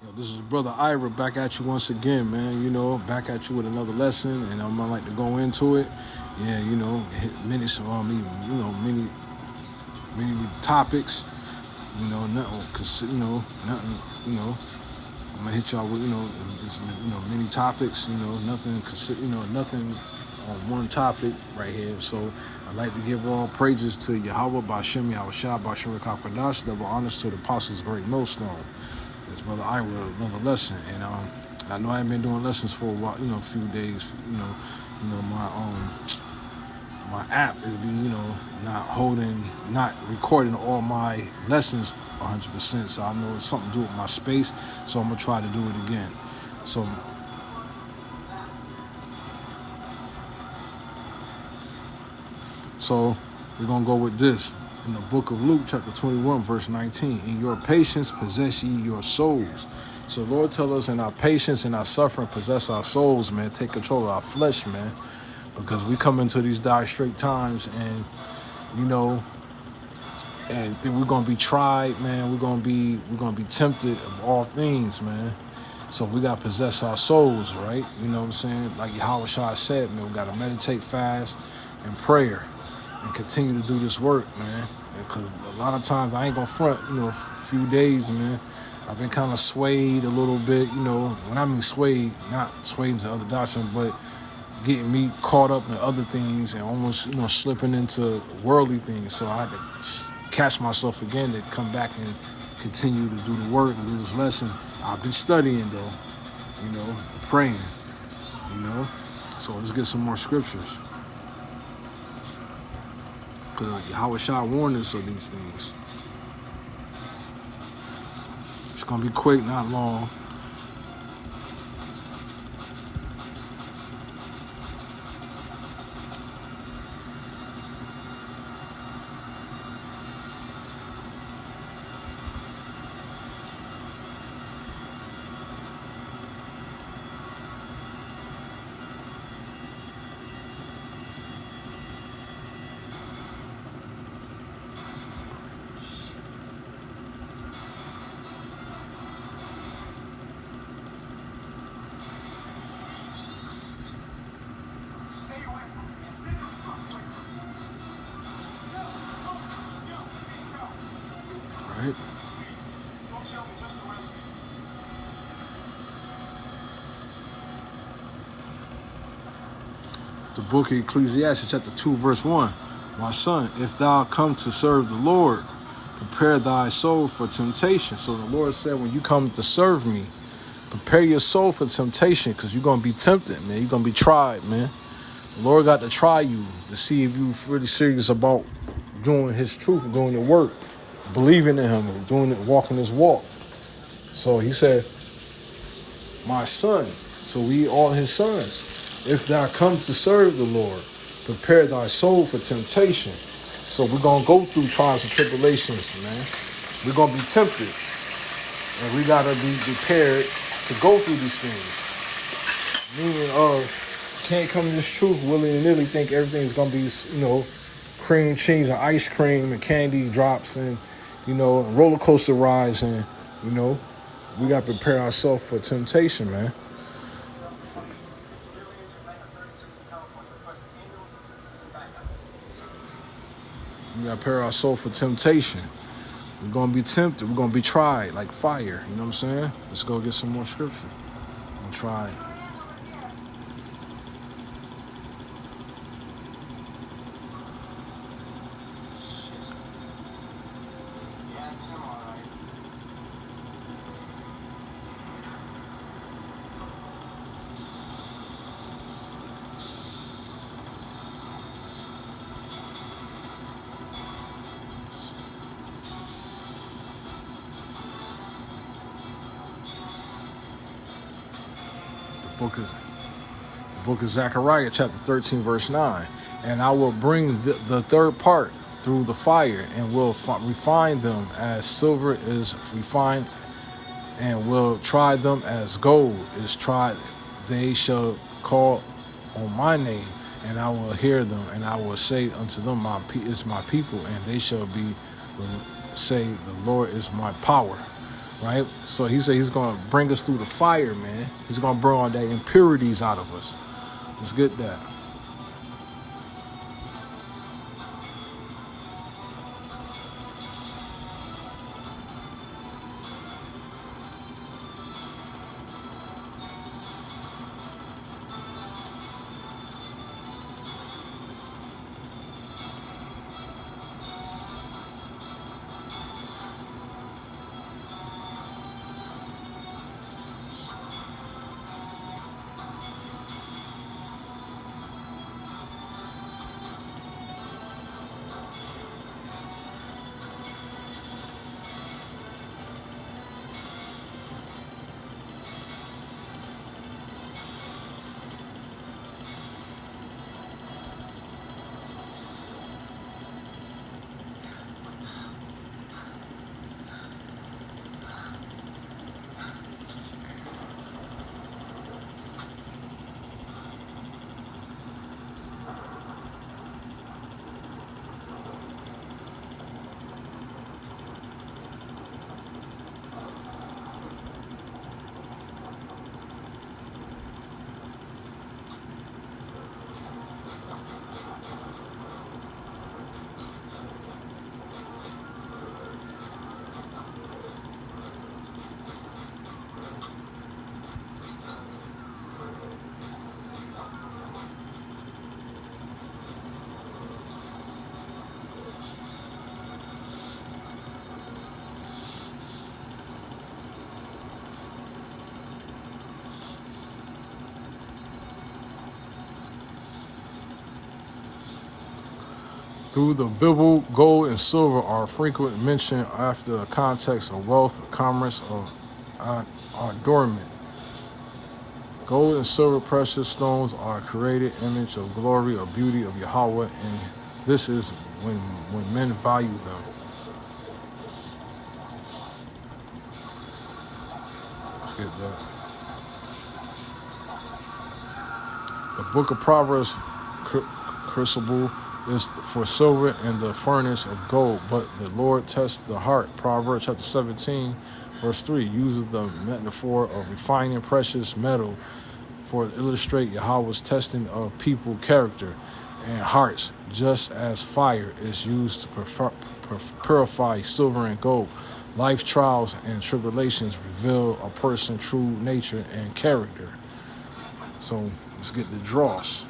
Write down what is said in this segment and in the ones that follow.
Yo, this is Brother Ira back at you once again, man. Back at you with another lesson, and I'm gonna like to go into it. Yeah, hit many, many topics. Nothing, nothing. I'm gonna hit y'all with, it's, many topics. Nothing, nothing on one topic right here. So I'd like to give all praises to Yahweh, Bashem, Yahushua, Bashem, Rakakwadash, double honors to the apostles' great millstone. It's Brother Ira, another lesson, and I know I ain't been doing lessons for a while, a few days. My app is not recording all my lessons 100%. So I know it's something to do with my space. So I'm gonna try to do it again. So we're gonna go with this. In the book of Luke, chapter 21, verse 19, in your patience possess ye your souls. So Lord tell us in our patience and our suffering, possess our souls, man. Take control of our flesh, man. Because we come into these dire straight times and, and then we're gonna be tried, man. We're gonna be tempted of all things, man. So we gotta possess our souls, right? You know what I'm saying? Like Yahweh Shah said, man, we gotta meditate, fast, and prayer. And continue to do this work, man. Because a lot of times I ain't gonna front, a few days, man. I've been kind of swayed a little bit, When I mean swayed, not swayed into other doctrine, but getting me caught up in other things and almost, slipping into worldly things. So I had to catch myself again to come back and continue to do the work and do this lesson. I've been studying though, praying, So let's get some more scriptures. Because Yahweh Shah warned us of these things. It's going to be quick, not long. Right? The book of Ecclesiastes, chapter 2, verse 1. My son, if thou come to serve the Lord, prepare thy soul for temptation. So the Lord said, when you come to serve me, prepare your soul for temptation, because you're going to be tempted, man. You're going to be tried, man. The Lord got to try you to see if you're really serious about doing his truth, doing the work, believing in him, doing it, walking his walk. So he said, my son, so we all his sons. If thou come to serve the Lord, prepare thy soul for temptation. So we're going to go through trials and tribulations, man. We're going to be tempted. And we got to be prepared to go through these things. Meaning of, can't come to this truth willy-nilly, think everything's going to be, cream cheese and ice cream and candy drops and, roller coaster rides. And, we got to prepare ourselves for temptation, man. We got to prepare our soul for temptation. We're going to be tempted. We're going to be tried like fire. You know what I'm saying? Let's go get some more scripture. I'm try it. The book of Zechariah, chapter 13, verse 9. And I will bring the third part through the fire, and will refine them as silver is refined, and will try them as gold is tried. They shall call on my name, and I will hear them, and I will say unto them, it's my people, and they shall say, the Lord is my power. right? So he said he's going to bring us through the fire, man. He's going to burn all that impurities out of us. Let's get that. Through the Bible, gold and silver are frequent mentioned after the context of wealth, commerce, or adornment. Gold and silver precious stones are a created image of glory or beauty of Yahweh, and this is when men value them. Let's get that. The book of Proverbs, crucible is for silver and the furnace of gold, but the Lord tests the heart. Proverbs chapter 17, verse 3 uses the metaphor of refining precious metal for to illustrate Yahweh's testing of people character and hearts, just as fire is used to purify silver and gold. Life trials and tribulations reveal a person's true nature and character. So let's get the dross.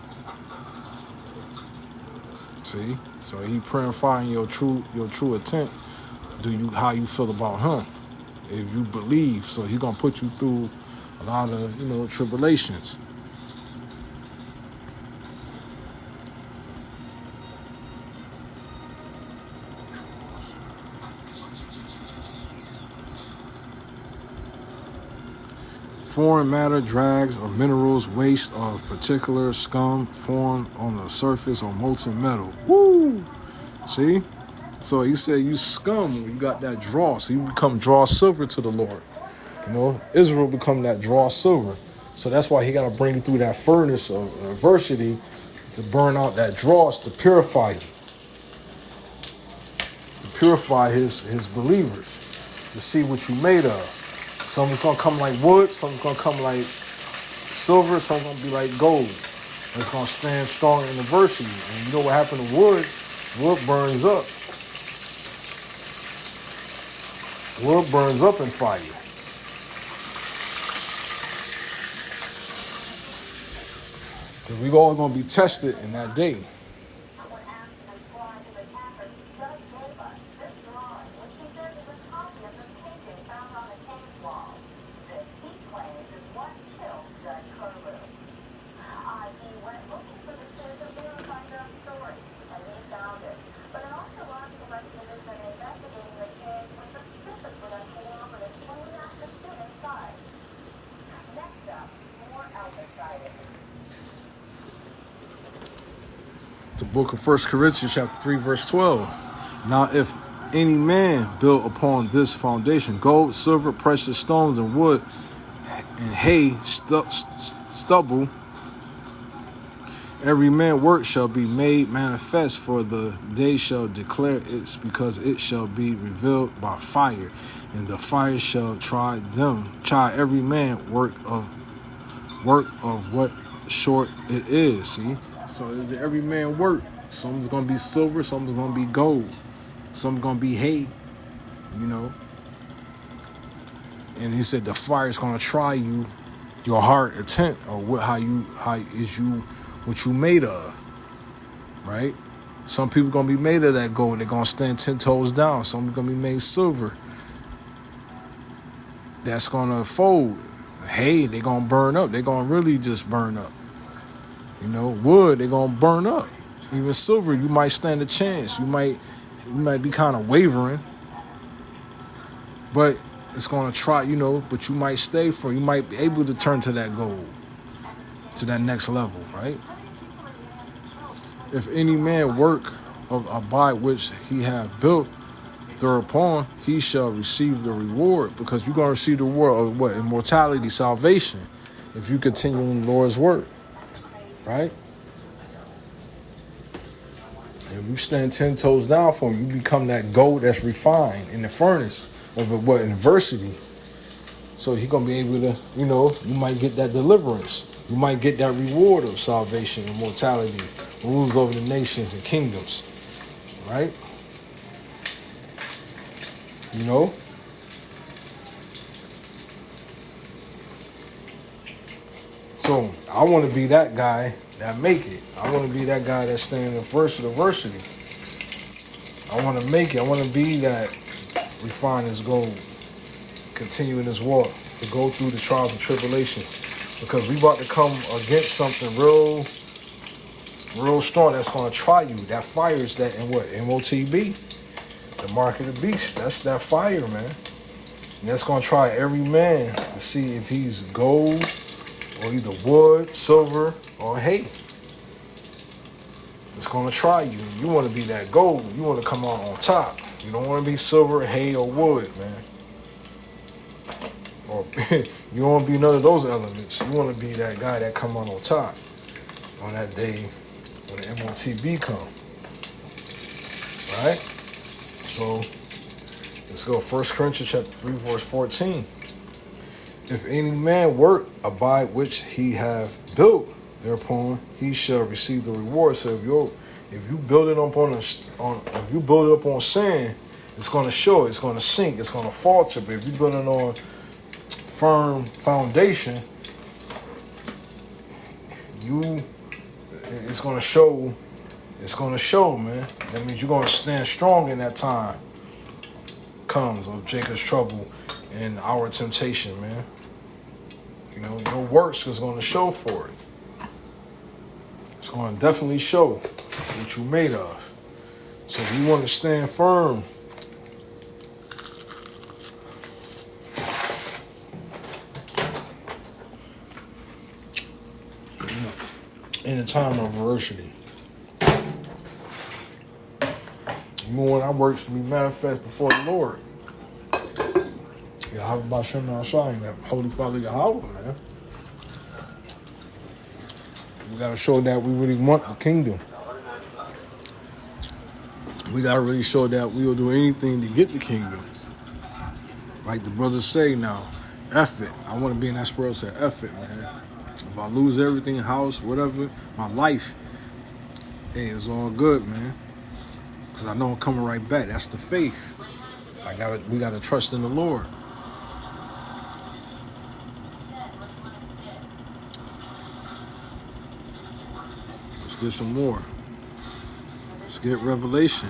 See, so he purifying your true intent. How you feel about him? If you believe, so he's gonna put you through a lot of tribulations. Foreign matter, drags, or minerals, waste of particular scum formed on the surface or molten metal. Woo! See? So he said you scum when you got that draw. So you become draw silver to the Lord. Israel become that draw silver. So that's why he got to bring you through that furnace of adversity to burn out that dross, to purify you. To purify his believers. To see what you made of. Some's going to come like wood, some's going to come like silver, some's going to be like gold. It's going to stand strong in adversity. And you know what happened to wood? Wood burns up. Wood burns up in fire. Because we all going to be tested in that day. The book of 1 Corinthians chapter 3, verse 12. Now, if any man build upon this foundation gold, silver, precious stones, and wood, and hay, stubble, Every man's work shall be made manifest, for the day shall declare it, because it shall be revealed by fire, and the fire shall try every man work of what sort it is. See, so is every man work. Some's gonna be silver, some's gonna be gold, some's gonna be hay, you know. And he said the fire is gonna try you, your heart intent, or what you made of, right? Some people gonna be made of that gold. They're gonna stand 10 toes down. Some gonna be made silver. That's gonna fold. Hay, they gonna burn up. They gonna really just burn up. You know, wood, they gonna burn up. Even silver, you might stand a chance. You might be kind of wavering, but it's gonna try. You know, but you might stay for. You might be able to turn to that gold, to that next level, right? If any man work by which he have built thereupon, he shall receive the reward, because you're going to receive the reward of what? Immortality, salvation, if you continue in the Lord's work, right? If you stand 10 toes down for him, you become that gold that's refined in the furnace of adversity. So he's going to be able to, you know, you might get that deliverance. You might get that reward of salvation, immortality, rules over the nations and kingdoms, right? You know? So I want to be that guy that make it. I want to be that guy that stand in adversity. I want to make it. I want to be that refined as gold, continue in this walk, to go through the trials and tribulations. Because we about to come against something real strong that's going to try you. That fire is that, and what? MOTB, the mark of the beast. That's that fire, man. And that's going to try every man to see if he's gold or either wood, silver, or hay. It's going to try you. You want to be that gold. You want to come out on top. You don't want to be silver, hay, or wood, man. Or you don't want to be none of those elements. You want to be that guy that come out on top on that day when the MOTB come. Right? So let's go. 1 Corinthians chapter 3, verse 14. If any man work by which he have built thereupon, he shall receive the reward. So if you build it up if you build it up on sand, it's going to show. It's going to sink. It's going to falter. But if you build it on firm foundation, it's going to show. It's going to show, man. That means you're going to stand strong in that time comes of Jacob's trouble and our temptation, man. You know, your works is going to show for it. It's going to definitely show what you're made of. So if you want to stand firm, in a time of adversity, you want our works to be manifest before the Lord. Yahweh Bashem Nashai, that Holy Father Yahweh, man. We got to show that we really want the kingdom. We got to really show that we will do anything to get the kingdom. Like the brothers say now, F it. I want to be in that spirit, say F it, man. If I lose everything, house, whatever, my life, hey, it's all good, man. Because I know I'm coming right back. That's the faith. We got to trust in the Lord. Let's get some more. Let's get revelation.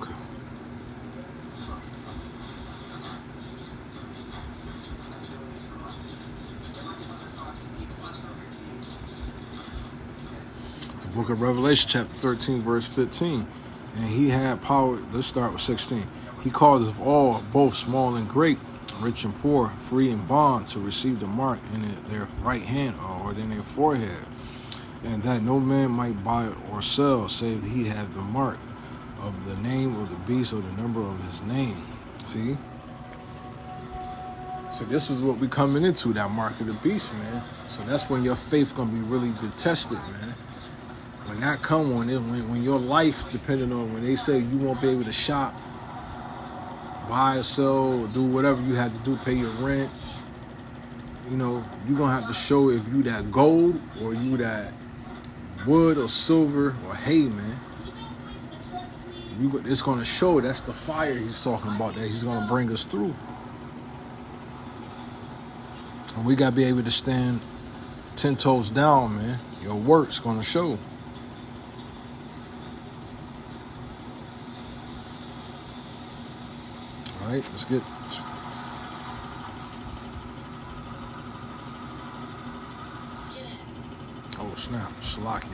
Okay. The book of Revelation, chapter 13, verse 15. And he had power. Let's start with 16. He causeth all, both small and great, rich and poor, free and bond, to receive the mark in their right hand or in their forehead, and that no man might buy or sell, save he have the mark of the name of the beast or the number of his name. See? So this is what we coming into, that mark of the beast, man. So that's when your faith gonna be really be tested, man. When that come on it, when your life depending on, when they say you won't be able to shop, buy or sell, or do whatever you had to do, pay your rent, you know, you're gonna have to show if you that gold or you that wood or silver or hay, man. It's gonna show. That's the fire he's talking about, that he's gonna bring us through. And we gotta be able to stand 10 toes down, man. Your work's gonna show. All right, let's get. Oh snap, Shalakia.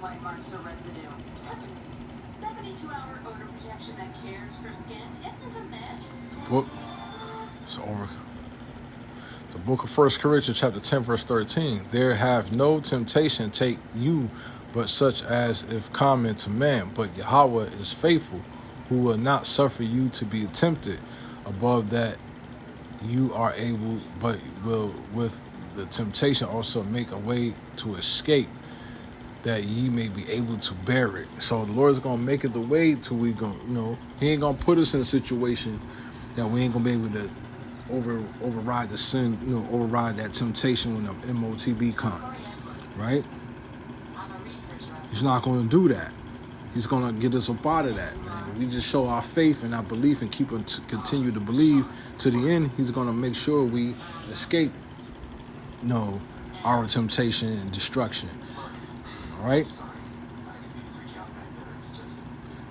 White marks or residue. 72-hour odor protection that cares for skin isn't a myth. Book. It's over. The book of 1 Corinthians chapter 10, verse 13. There have no temptation take you, but such as if common to man. But Yahweh is faithful, who will not suffer you to be tempted above that you are able, but will with the temptation also make a way to escape, that ye may be able to bear it. So the Lord is going to make it the way till we go, you know, he ain't going to put us in a situation that we ain't going to be able to override the sin, you know, override that temptation when the MOTB come, right? He's not going to do that. He's going to get us up out of that, man. We just show our faith and our belief and continue to believe to the end. He's going to make sure we escape, you know, our temptation and destruction. Right?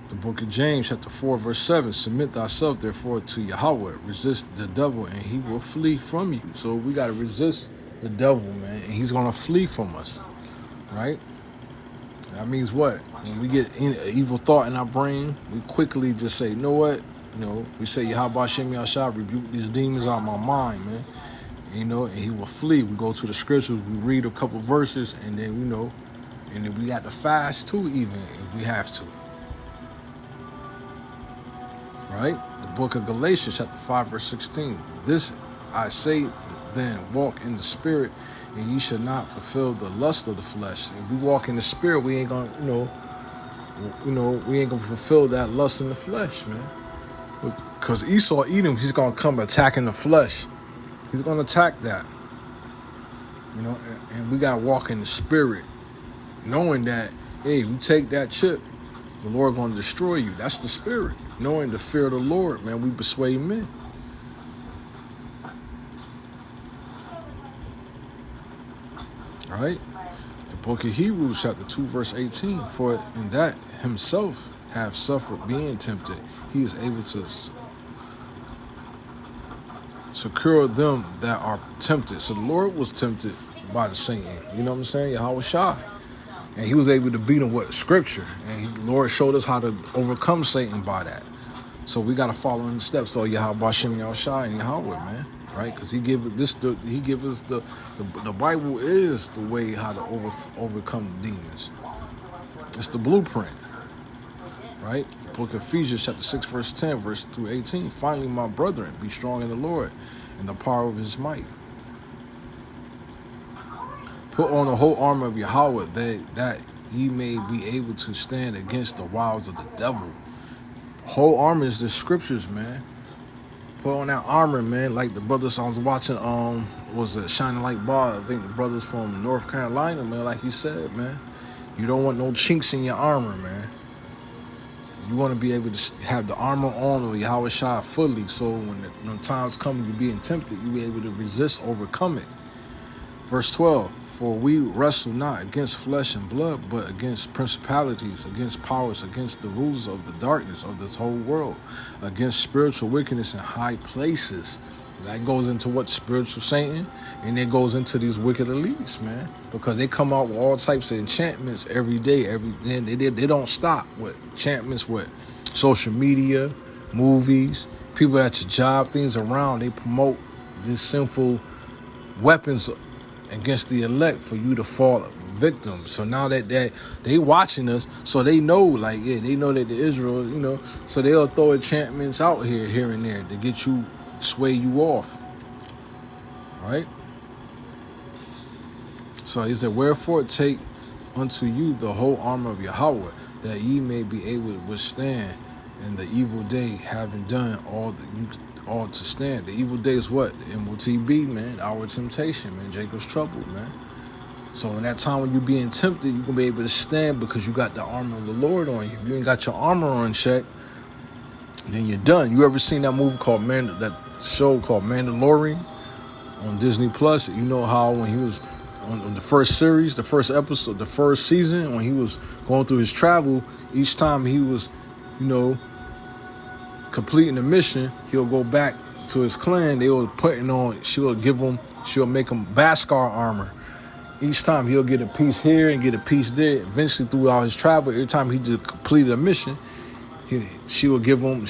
The book of James, chapter 4, verse 7. Submit thyself, therefore, to Yahweh. Resist the devil, and he will flee from you. So we got to resist the devil, man, and he's going to flee from us. Right? That means what? When we get an evil thought in our brain, we quickly just say, you know what? You know, we say, Yahweh Shem Yahshua, rebuke these demons out of my mind, man. You know, and he will flee. We go to the scriptures, we read a couple verses, and then, you know, and then we got to fast too, even if we have to. Right? The book of Galatians, chapter 5, verse 16. This I say then, walk in the spirit, and ye shall not fulfill the lust of the flesh. If we walk in the spirit, we ain't gonna, we ain't gonna fulfill that lust in the flesh, man. Because Esau Edom, he's gonna come attacking the flesh. He's gonna attack that. You know, and we gotta walk in the spirit, knowing that, hey, if you take that chip, the Lord going to destroy you. That's the spirit. Knowing the fear of the Lord, man, we persuade men. All right? The book of Hebrews, chapter 2, verse 18. For in that himself have suffered being tempted, he is able to secure them that are tempted. So the Lord was tempted by the Satan. You know what I'm saying? Yahweh Shai. And he was able to beat him with scripture. And the Lord showed us how to overcome Satan by that. So we got to follow in the steps of Yahweh Shem Yahshua and Yahweh, man. Right? Because he give us the Bible is the way how to overcome demons. It's the blueprint. Right? The book of Ephesians, chapter 6, verse 10, verse through 18. Finally, my brethren, be strong in the Lord and the power of his might. Put on the whole armor of Yahweh, that ye may be able to stand against the wiles of the devil. Whole armor is the scriptures, man. Put on that armor, man. Like the brothers I was watching, was it Shining Light Bar? I think the brothers from North Carolina, man. Like he said, man, you don't want no chinks in your armor, man. You want to be able to have the armor on with Yahweh Shai fully, so when times come, you being tempted, you be able to resist, overcome it. Verse 12, for we wrestle not against flesh and blood, but against principalities, against powers, against the rulers of the darkness of this whole world, against spiritual wickedness in high places. That goes into what? Spiritual Satan. And it goes into these wicked elites, man. Because they come out with all types of enchantments every day. They don't stop with enchantments with social media, movies, people at your job, things around. They promote these sinful weapons against the elect for you to fall victim. So now that they watching us, so they know, like, yeah, they know that the Israel, you know, so they'll throw enchantments out here and there to get you, sway you off, right? So he said, wherefore take unto you the whole armor of Yahweh, that ye may be able to withstand in the evil day, having done all to stand. The evil day is what? MOTB, man, our temptation, man, Jacob's trouble, man. So in that time when you're being tempted, you're going to be able to stand because you got the armor of the Lord on you. If you ain't got your armor on check, then you're done. You ever seen that movie called that show called Mandalorian on Disney Plus? You know how when he was on the first series, the first episode, the first season, when he was going through his travel, each time he was, you know, completing the mission, he'll go back to his clan. They were putting on, she'll make him Beskar armor. Each time he'll get a piece here and get a piece there. Eventually, throughout his travel, every time he did complete a mission, she will give him,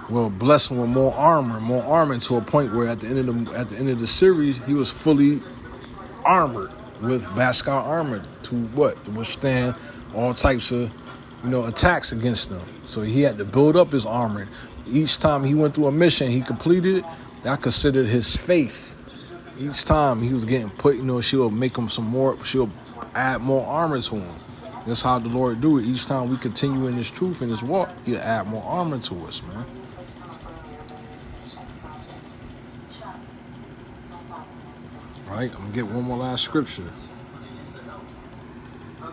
will bless him with more armor to a point where at the end of the series, he was fully armored with Beskar armor to what? To withstand all types of, you know, attacks against them. So he had to build up his armor. Each time he went through a mission, he completed it. That considered his faith. Each time he was getting put, you know, she'll make him she'll add more armor to him. That's how the Lord do it. Each time we continue in this truth, in this walk, he'll add more armor to us, man. Right? I'm going to get one more last scripture.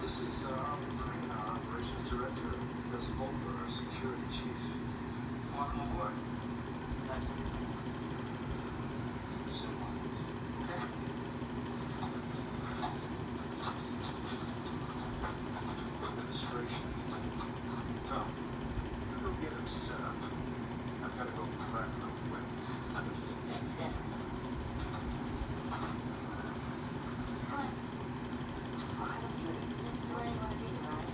This is our operations director, Gus Volker, our security chief. Welcome aboard. Nice to meet you. Administration. Tom, you go get him set up. I've got to go crack the whip. Thanks, Dad. This is where you want to be, right?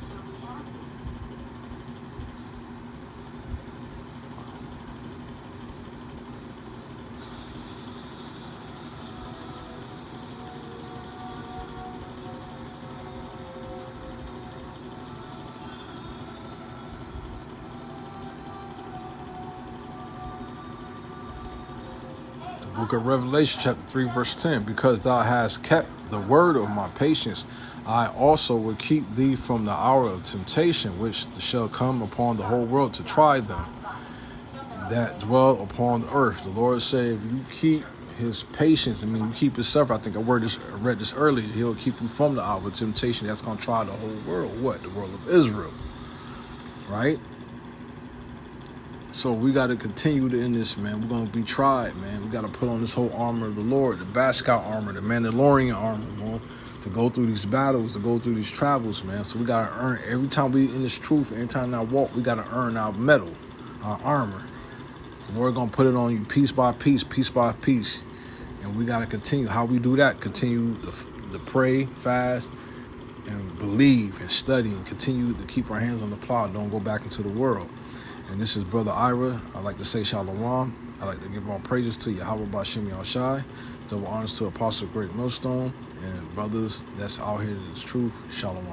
So we have you. Book of Revelation, chapter 3, verse 10. Because thou hast kept the word of my patience, I also will keep thee from the hour of temptation, which shall come upon the whole world to try them that dwell upon the earth. The Lord said, if you keep his patience, you keep his suffering. I think I read this earlier. He'll keep you from the hour of temptation that's going to try the whole world. What? The world of Israel. Right? So we got to continue in this, man. We're going to be tried, man. We got to put on this whole armor of the Lord, the Beskar armor, the Mandalorian armor, man, to go through these battles, to go through these travels, man. So we got to earn, every time we in this truth, every time I walk, we got to earn our medal, our armor. The Lord going to put it on you piece by piece, piece by piece. And we got to continue. How we do that? Continue to pray, fast, and believe and study and continue to keep our hands on the plow. Don't go back into the world. And this is Brother Ira. I'd like to say Shalom. I'd like to give all praises to Yahweh Bashim Yahushai. Double honors to Apostle Great Millstone and brothers that's out here in this truth. Shalom.